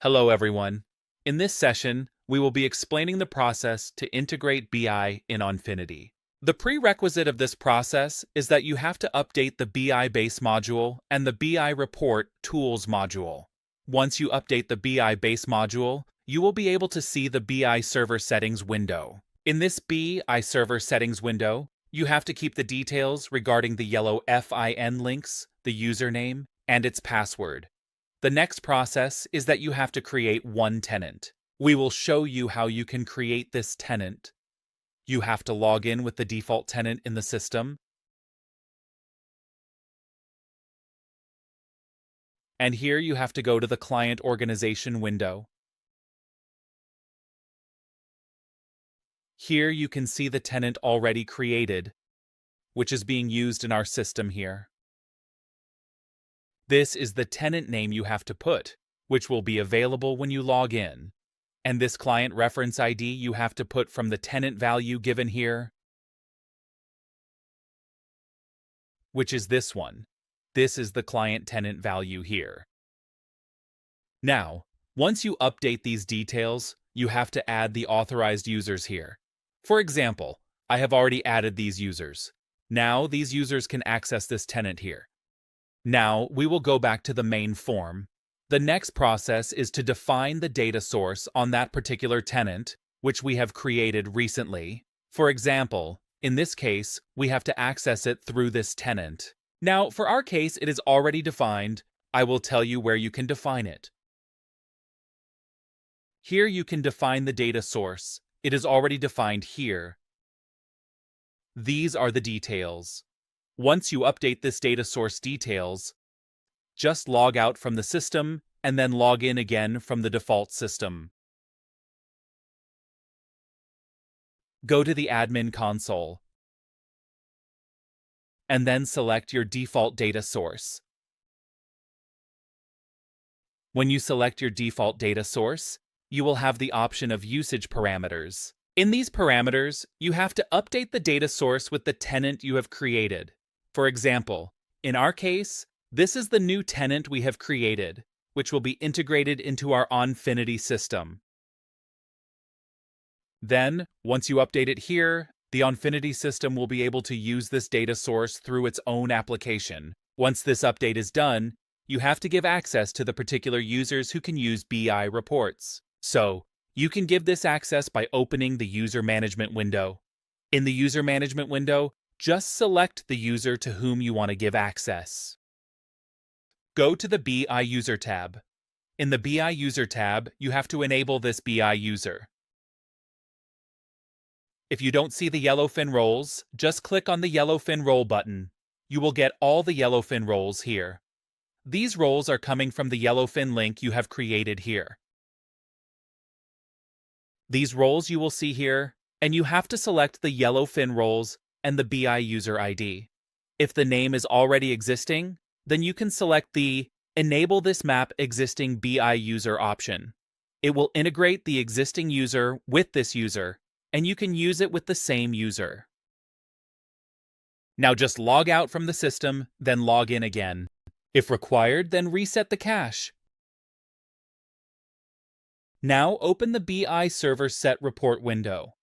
Hello everyone. In this session, we will be explaining the process to integrate BI in Onfinity. The prerequisite of this process is that you have to update the BI base module and the BI report tools module. Once you update the BI base module, you will be able to see the BI server settings window. In this BI server settings window, you have to keep the details regarding the yellow FIN links, the username, and its password. The next process is that you have to create one tenant. We will show you how you can create this tenant. You have to log in with the default tenant in the system. And here you have to go to the client organization window. Here you can see the tenant already created, which is being used in our system here. This is the tenant name you have to put, which will be available when you log in. And this client reference ID you have to put from the tenant value given here, which is this one. This is the client tenant value here. Now, once you update these details, you have to add the authorized users here. For example, I have already added these users. Now these users can access this tenant here. Now we will go back to the main form. The next process is to define the data source on that particular tenant, which we have created recently. For example, in this case, we have to access it through this tenant. Now, for our case, it is already defined. I will tell you where you can define it. Here you can define the data source. It is already defined here. These are the details. Once you update this data source details, just log out from the system and then log in again from the default system. Go to the admin console and then select your default data source. When you select your default data source, you will have the option of usage parameters. In these parameters, you have to update the data source with the tenant you have created. For example, in our case, this is the new tenant we have created, which will be integrated into our Onfinity system. Then, once you update it here, the Onfinity system will be able to use this data source through its own application. Once this update is done, you have to give access to the particular users who can use BI reports. So, you can give this access by opening the User Management window. In the User Management window, just select the user to whom you want to give access. Go to the BI User tab. In the BI User tab, you have to enable this BI user. If you don't see the yellowfin roles, just click on the yellowfin role button. You will get all the yellowfin roles here. These roles are coming from the yellowfin link you have created here. These roles you will see here, and you have to select the yellowfin roles and the BI user ID. If the name is already existing, then you can select the Enable this map existing BI user option. It will integrate the existing user with this user, and you can use it with the same user. Now just log out from the system, then log in again. If required, then reset the cache. Now open the BI Server Set Report window.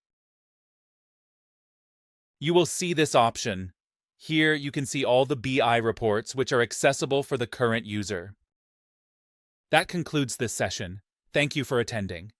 You will see this option. Here you can see all the BI reports which are accessible for the current user. That concludes this session. Thank you for attending.